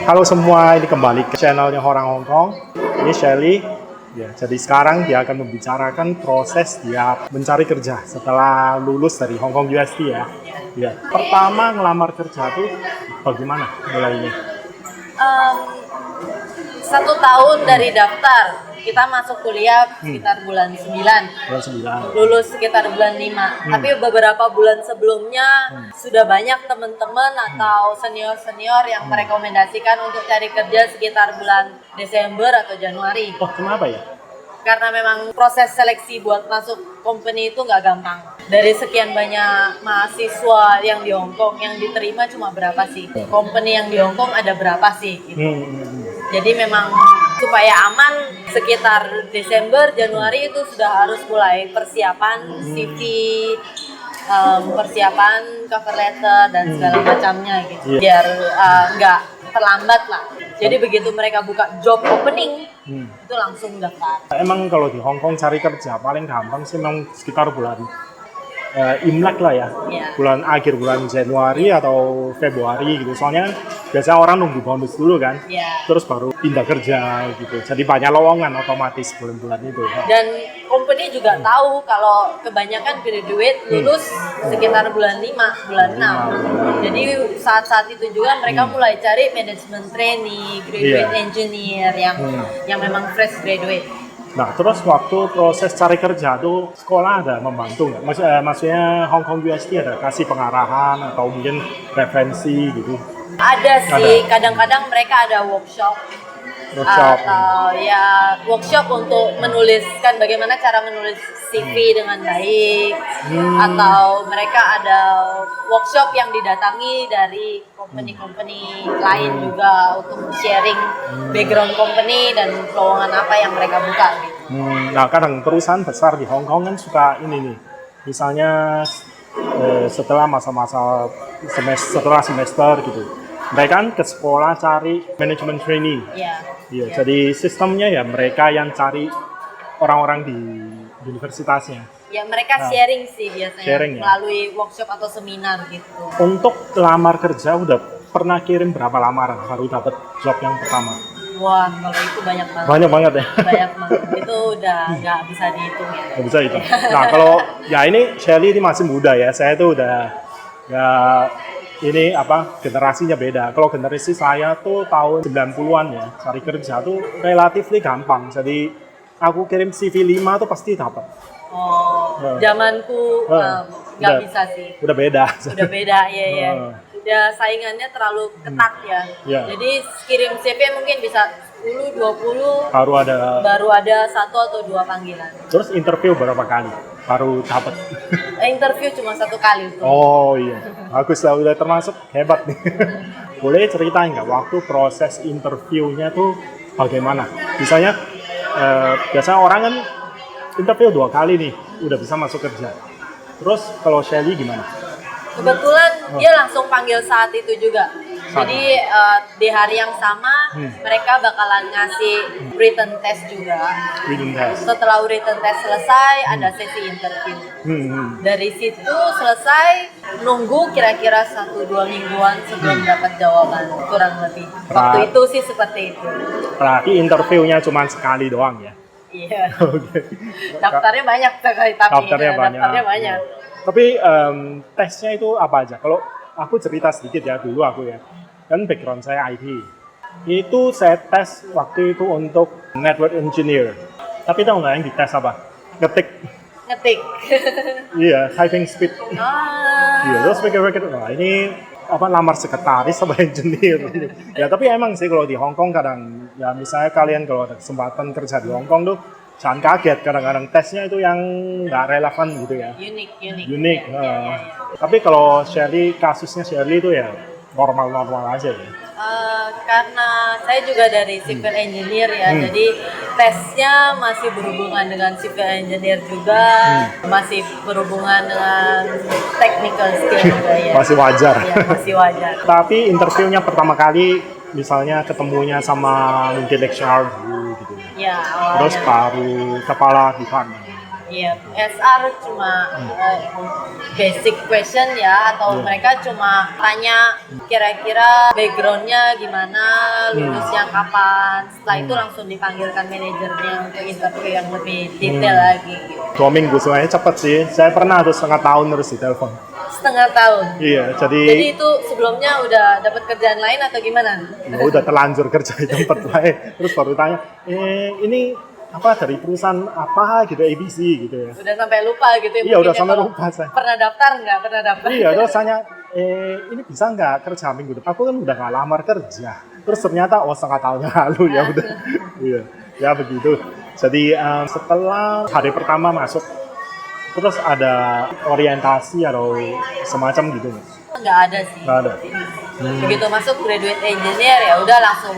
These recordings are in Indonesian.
Halo semua, ini kembali ke channelnya orang Hong Kong. Ini Shelly. Ya, jadi sekarang dia akan membicarakan proses dia mencari kerja setelah lulus dari Hong Kong UST ya. Ya. Pertama ngelamar kerja tuh bagaimana mulainya? 1 tahun dari daftar, kita masuk kuliah sekitar bulan 9, Bulan 9. lulus sekitar bulan 5. Tapi beberapa bulan sebelumnya sudah banyak teman-teman atau senior-senior yang merekomendasikan untuk cari kerja sekitar bulan Desember atau Januari. Oh, kenapa ya? Karena memang proses seleksi buat masuk company itu nggak gampang. Dari sekian banyak mahasiswa yang di Hong Kong, yang diterima cuma berapa sih? Company yang di Hong Kong ada berapa sih? Gitu. Jadi memang supaya aman, sekitar Desember, Januari itu sudah harus mulai persiapan CV, persiapan cover letter dan segala macamnya gitu. Biar nggak terlambat lah. Jadi begitu mereka buka job opening, itu langsung daftar. Emang kalau di Hong Kong cari kerja paling gampang sih memang sekitar bulan Imlek lah ya. Bulan akhir bulan Januari atau Februari gitu. Soalnya kan biasanya orang nunggu bonus dulu kan, terus baru pindah kerja gitu. Jadi banyak lowongan otomatis bulan-bulan itu. Dan company juga tahu kalau kebanyakan graduate lulus sekitar bulan 5, bulan 6. Jadi saat-saat itu juga mereka mulai cari management trainee, graduate engineer yang memang fresh graduate. Nah, terus waktu proses cari kerja tuh sekolah ada membantu nggak? Maksudnya Hong Kong UST ada kasih pengarahan atau mungkin referensi gitu? Ada sih, kadang-kadang mereka ada workshop. Atau ya workshop untuk menuliskan bagaimana cara menulis CV dengan baik, atau mereka ada workshop yang didatangi dari company-company lain juga untuk sharing background company dan lowongan apa yang mereka buka gitu. Nah, kadang perusahaan besar di Hong Kong kan suka ini nih, misalnya setelah masa-masa setelah semester gitu, mereka kan ke sekolah cari manajemen trainee. Iya, jadi sistemnya ya mereka yang cari orang-orang di universitasnya. Ya, mereka sharing sih biasanya sharing, melalui workshop atau seminar gitu. Untuk lamar kerja udah pernah kirim berapa lamaran baru dapat job yang pertama? Wah, kalau itu banyak banget. Banyak banget ya? Banyak banget. Itu udah nggak bisa dihitung ya. Nggak bisa hitung. Nah, kalau ya ini Shelly ini masih muda ya, saya tuh udah ya ini generasinya beda. Kalau generasi saya tuh tahun 90-an ya, cari kerja tuh relatif gampang. Jadi aku kirim CV 5 tuh pasti dapat. Zamanku nggak bisa sih. Udah beda. Udah beda, ya. Ya saingannya terlalu ketat ya. Jadi kirim CV mungkin bisa 10, 20 baru ada 1 atau 2 panggilan. Terus interview berapa kali baru dapat? Interview cuma 1 kali tuh. Oh iya, bagus lah, udah termasuk hebat nih. Boleh ceritain nggak waktu proses interviewnya tuh bagaimana? Misalnya biasanya orang kan interview 2 kali nih udah bisa masuk kerja. Terus kalau Shelly gimana? Kebetulan dia langsung panggil saat itu juga. Jadi di hari yang sama mereka bakalan ngasih written test juga. Setelah written test selesai ada sesi interview. Dari situ selesai, nunggu kira-kira 1-2 mingguan sebelum dapat jawaban, kurang lebih. Waktu itu sih seperti itu. Berarti interviewnya cuma sekali doang ya? Iya. Daftarnya banyak tapi daftarnya banyak. Tapi tesnya itu apa aja? Kalau aku cerita sedikit ya, dulu aku ya, kan background saya IT. Itu saya tes waktu itu untuk network engineer. Tapi tahu nggak yang dites apa? Ngetik. Iya, typing speed. Iya, terus pikir-pikir, wah ini lamar sekretaris sama engineer. Ya tapi emang sih kalau di Hong Kong kadang, ya misalnya kalian kalau ada kesempatan kerja di Hong Kong tuh, jangan kaget, kadang-kadang tesnya itu yang nggak relevan gitu ya. Unik. Tapi kalau kasusnya Shelly itu ya normal-normal aja ya. Karena saya juga dari civil engineer ya, jadi tesnya masih berhubungan dengan civil engineer juga, masih berhubungan dengan technical skill juga ya. Masih wajar. Ya, masih wajar. Tapi interviewnya pertama kali misalnya ketemunya sama mungkin HR dulu gitu. Ya, terus baru kepala departemen. Iya, SR cuma basic question ya, atau mereka cuma tanya kira-kira backgroundnya gimana, lulusnya kapan. Setelah itu langsung dipanggilkan manajernya untuk interview yang lebih detail lagi. Gitu. 2 minggu sebenarnya cepat sih. Saya pernah tuh setengah tahun terus ditelepon. Setengah tahun. Iya, jadi itu sebelumnya udah dapat kerjaan lain atau gimana? Ya udah terlanjur kerja di tempat lain. Terus baru tanya, ini apa dari perusahaan apa gitu, ABC gitu ya. Udah sampai lupa gitu ya. Iya, udah sampai lupa saya. Pernah daftar nggak? Pernah daftar. Iya, terus tanya, ini bisa nggak kerja minggu depan? Aku kan udah nggak lamar kerja. Terus ternyata setengah tahun yang lalu ya udah. Iya, ya begitu. Jadi setelah hari pertama masuk, terus ada orientasi atau semacam gitu. Nggak ada sih. Nggak ada. Begitu masuk graduate engineer ya udah langsung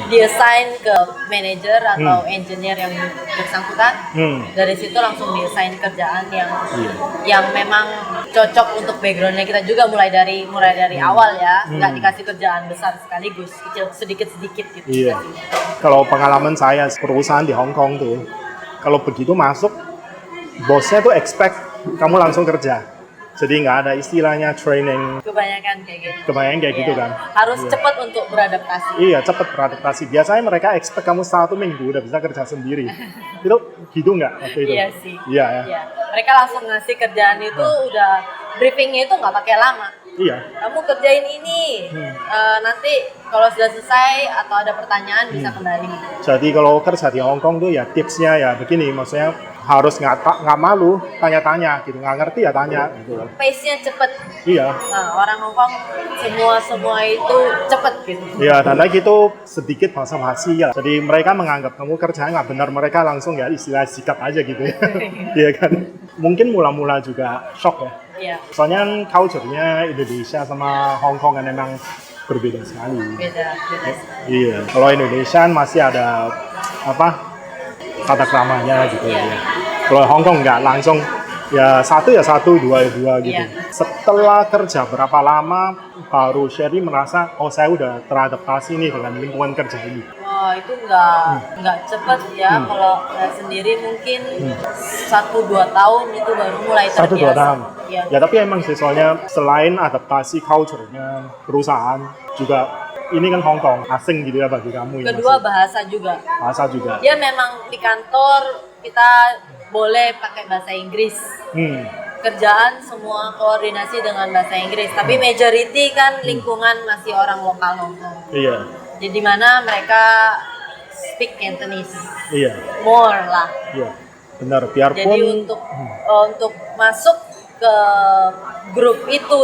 di-assign ke manager atau engineer yang bersangkutan. Dari situ langsung di-assign kerjaan yang memang cocok untuk backgroundnya kita juga mulai dari awal ya. Nggak dikasih kerjaan besar sekaligus, kecil sedikit-sedikit gitu. Iya. Kalau pengalaman saya perusahaan di Hong Kong tuh, kalau begitu masuk, bosnya tuh expect kamu langsung kerja. Jadi nggak ada istilahnya training. Kebanyakan kayak gitu kan. Harus cepat untuk beradaptasi. Iya, cepat beradaptasi. Biasanya mereka expect kamu 1 minggu udah bisa kerja sendiri. Itu gitu nggak waktu itu? Iya sih. Iya. Mereka langsung ngasih kerjaan itu udah briefingnya itu nggak pakai lama. Iya. Kamu kerjain ini. Nanti kalau sudah selesai atau ada pertanyaan bisa kembali. Jadi kalau kerja di Hong Kong tuh ya tipsnya ya begini, maksudnya harus nggak malu tanya-tanya gitu, nggak ngerti ya tanya gitu. Pace-nya cepet. Iya. Nah, orang Hong Kong semua itu cepet gitu. Iya, dan lagi itu sedikit basa-basi ya. Jadi mereka menganggap kamu kerjanya nggak benar, mereka langsung ya istilah sikat aja gitu ya. Iya kan. Mungkin mula-mula juga shock ya. Iya. Soalnya culture-nya Indonesia sama Hong Kong kan memang berbeda sekali. Beda. Iya. Kalau Indonesia masih ada tata keramanya gitu ya. Kalau Hong Kong nggak langsung ya satu, dua gitu. Iya. Setelah kerja berapa lama baru Sherry merasa saya udah teradaptasi nih dengan lingkungan kerja ini. Wah, itu nggak cepet ya. Kalau saya sendiri mungkin 1-2 tahun itu baru mulai terbiasa. 1-2 tahun. Iya. Ya tapi emang sih soalnya selain adaptasi culture-nya perusahaan juga ini kan Hong Kong asing gitu ya bagi kamu. Kedua ya, bahasa juga. Bahasa juga. Ya memang di kantor kita boleh pakai bahasa Inggris. Kerjaan semua koordinasi dengan bahasa Inggris. Tapi majority kan lingkungan masih orang lokal Hong Kong. Iya. Jadi mana mereka speak Cantonese. Iya. More lah. Iya. Benar. Biarpun. Jadi untuk masuk ke grup itu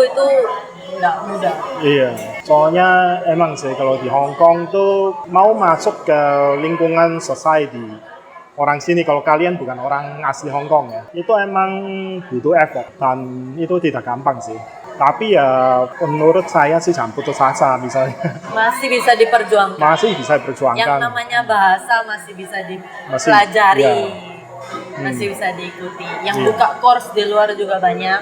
nggak mudah. Iya, soalnya emang sih kalau di Hong Kong tuh mau masuk ke lingkungan society orang sini, kalau kalian bukan orang asli Hong Kong ya, itu emang butuh effort dan itu tidak gampang sih. Tapi ya menurut saya sih jangan putus asa misalnya. Masih bisa diperjuangkan. Masih bisa diperjuangkan. Yang namanya bahasa masih bisa dipelajari. Iya. Masih bisa diikuti. Yang buka course di luar juga banyak.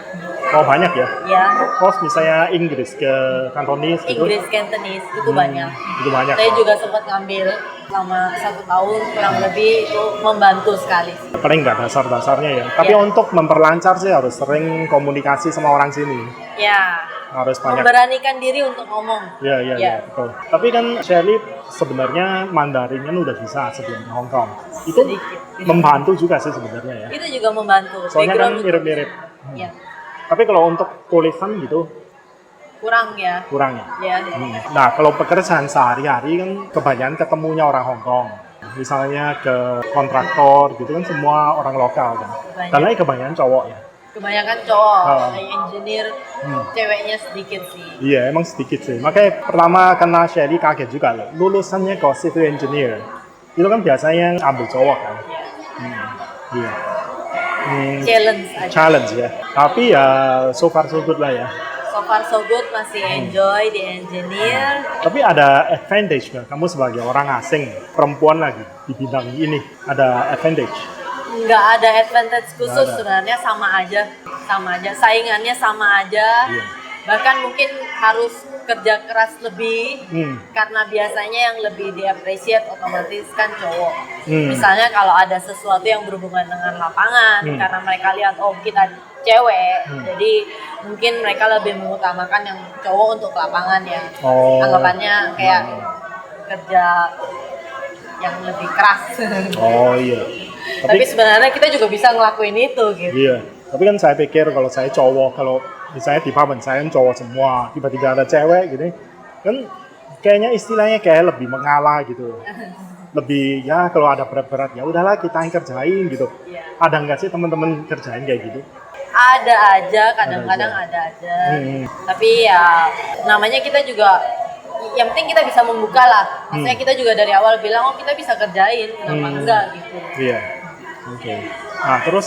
Oh banyak ya? Ya. Course misalnya Inggris ke Cantonese gitu? Inggris, Cantonese, itu banyak. Itu banyak. Saya juga sempat ngambil selama 1 tahun kurang lebih, itu membantu sekali. Paling nggak dasar-dasarnya ya. Tapi untuk memperlancar sih harus sering komunikasi sama orang sini. Ya. Harus banyak. Memberanikan diri untuk ngomong. Iya, betul. Tapi kan Shirley sebenarnya Mandarin kan udah bisa sebelum di Hong Kong. Itu Sedikit. membantu juga sih sebenarnya ya. Itu juga membantu. Soalnya kan Background mirip-mirip. Ya. Tapi kalau untuk tulisan gitu Kurang ya. kurang ya. Ya. Nah, kalau pekerjaan sehari-hari kan kebanyakan ketemunya orang Hong Kong. Misalnya ke kontraktor gitu kan semua orang lokal kan. Banyak. Dan lagi kebanyakan cowok ya. Kebanyakan cowok, kayak engineer, ceweknya sedikit sih. Iya, emang sedikit sih. Makanya pertama kena Sherry kaget juga loh. Lulusannya ke civil engineer. Itu kan biasanya yang ambil cowok kan. Iya. Challenge ya. Tapi ya so far so good lah ya. So far so good, masih enjoy di engineer. Tapi ada advantage nggak? Kamu sebagai orang asing, perempuan lagi di bidang ini, ada advantage? Nggak ada advantage khusus, sebenarnya sama aja, saingannya sama aja. Bahkan mungkin harus kerja keras lebih, karena biasanya yang lebih di-appreciate otomatis kan cowok. Misalnya kalau ada sesuatu yang berhubungan dengan lapangan, karena mereka lihat oh kita cewek, jadi mungkin mereka lebih mengutamakan yang cowok untuk lapangan ya. Anggapannya kayak kerja yang lebih keras. Oh iya. Tapi sebenarnya kita juga bisa ngelakuin itu gitu. Iya. Tapi kan saya pikir kalau saya cowok, kalau misalnya di paman saya kan cowok semua, tiba-tiba ada cewek gitu, kan kayaknya istilahnya kayak lebih mengalah gitu. Lebih ya kalau ada berat-berat ya udahlah kita yang kerjain gitu. Ada nggak sih teman-teman kerjain kayak gitu? Ada aja, kadang-kadang ada aja. Tapi ya namanya kita juga, yang penting kita bisa membuka lah. Maksudnya kita juga dari awal bilang, oh kita bisa kerjain, kenapa enggak gitu. Iya, oke. Nah terus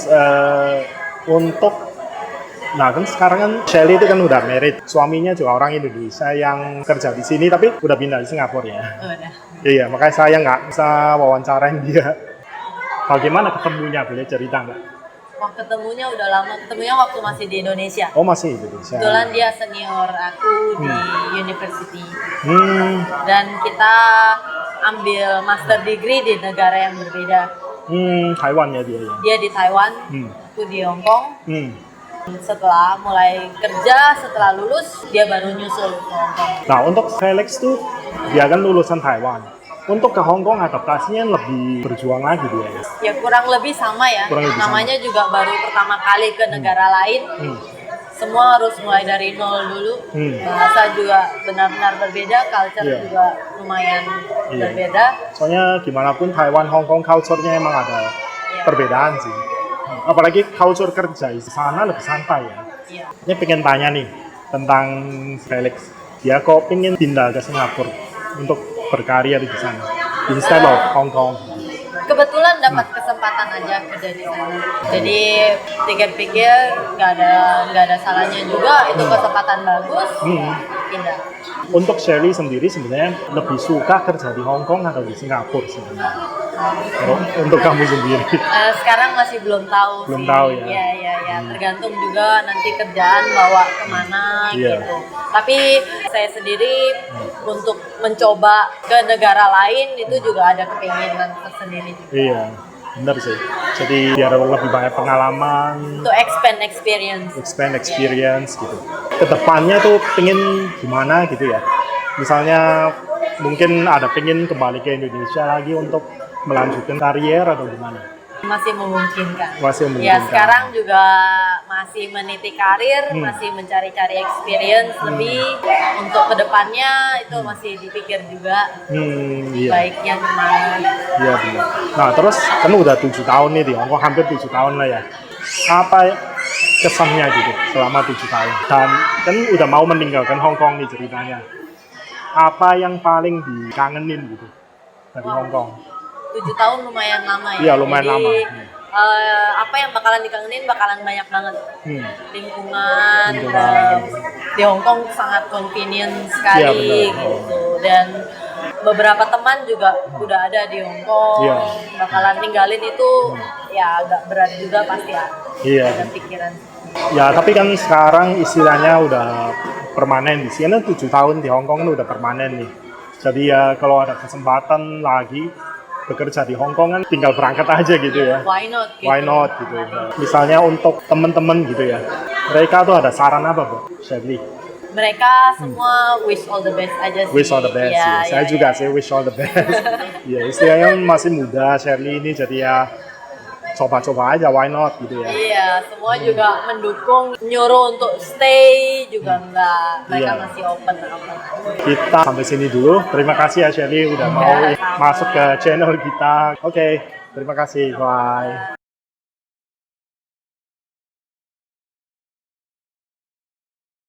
nah kan sekarang kan Shelly itu kan udah married, suaminya juga orang Indonesia yang kerja di sini tapi udah pindah di Singapura ya. Udah. Iya, makanya saya nggak bisa wawancarain dia. Bagaimana ketemunya, boleh cerita nggak? Wah, ketemunya udah lama, ketemunya waktu masih di Indonesia. Oh masih di Indonesia. Kebetulan dia senior aku di university. Dan kita ambil master degree di negara yang berbeda. Taiwan ya dia ya? Dia di Taiwan, aku di Hong Kong. Setelah mulai kerja, setelah lulus, dia baru nyusul ke Hong Kong. Nah untuk Felix tuh, dia kan lulusan Taiwan. Untuk ke Hong Kong adaptasinya lebih berjuang lagi dia ya? Ya kurang lebih sama ya, namanya juga baru pertama kali ke negara lain. Semua harus mulai dari nol dulu. Bahasa juga benar-benar berbeda, culture juga lumayan berbeda. Soalnya gimana pun Taiwan, Hong Kong culture-nya emang ada perbedaan sih. Apalagi culture kerja di sana lebih santai ya. Ini pengen tanya nih tentang Felix. Dia kok pengen pindah ke Singapura untuk berkarya di sana instead of Hong Kong. Kebetulan dapat kesempatan aja kerja di sana. Jadi pikir-pikir nggak ada salahnya juga, itu kesempatan bagus. Pindah. Untuk Shelly sendiri sebenarnya lebih suka kerja di Hong Kong atau di Singapura sebenarnya? Untuk kamu sendiri? Sekarang masih belum tahu. Belum tahu ya? Iya. Tergantung juga nanti kerjaan bawa kemana gitu. Tapi saya sendiri untuk mencoba ke negara lain itu juga ada keinginan tersendiri juga. Iya, benar sih. Jadi biar lebih banyak pengalaman. To expand experience gitu. Kedepannya tuh pengen gimana gitu ya? Misalnya mungkin ada pengen kembali ke Indonesia lagi untuk melanjutkan karier atau gimana? Masih memungkinkan. Ya sekarang juga masih meniti karir, masih mencari-cari experience lebih. Untuk kedepannya itu masih dipikir juga. Baiknya kemana. Iya benar. Nah terus kan udah 7 tahun nih di Hong Kong, hampir 7 tahun lah ya. Apa kesannya gitu selama 7 tahun? Dan kan udah mau meninggalkan Hong Kong nih ceritanya. Apa yang paling dikangenin gitu dari Hong Kong? 7 tahun lumayan lama ya. Iya lumayan lama. Apa yang bakalan dikangenin bakalan banyak banget. Lingkungan. Di Hong Kong sangat convenient sekali gitu. Dan beberapa teman juga udah ada di Hong Kong. Bakalan ninggalin itu ya agak berat juga pasti ya. Ada pikiran. Ya tapi kan sekarang istilahnya udah permanen di sini. 7 tahun di Hong Kong udah permanen nih. Jadi ya kalau ada kesempatan lagi bekerja di Hong Kong kan tinggal berangkat aja gitu ya. Why not gitu. Misalnya untuk teman-teman gitu ya. Mereka tuh ada saran apa buat Shelly? Mereka semua wish all the best aja sih. Wish all the best. Saya juga sih wish all the best. Ya istilahnya masih muda Shelly ini jadi ya coba-coba aja, why not gitu ya. Iya, semua juga mendukung, nyuruh untuk stay juga enggak. Mereka masih open. Kita sampai sini dulu. Terima kasih ya Shelly udah mau masuk ke channel kita. Oke, terima kasih. Bye.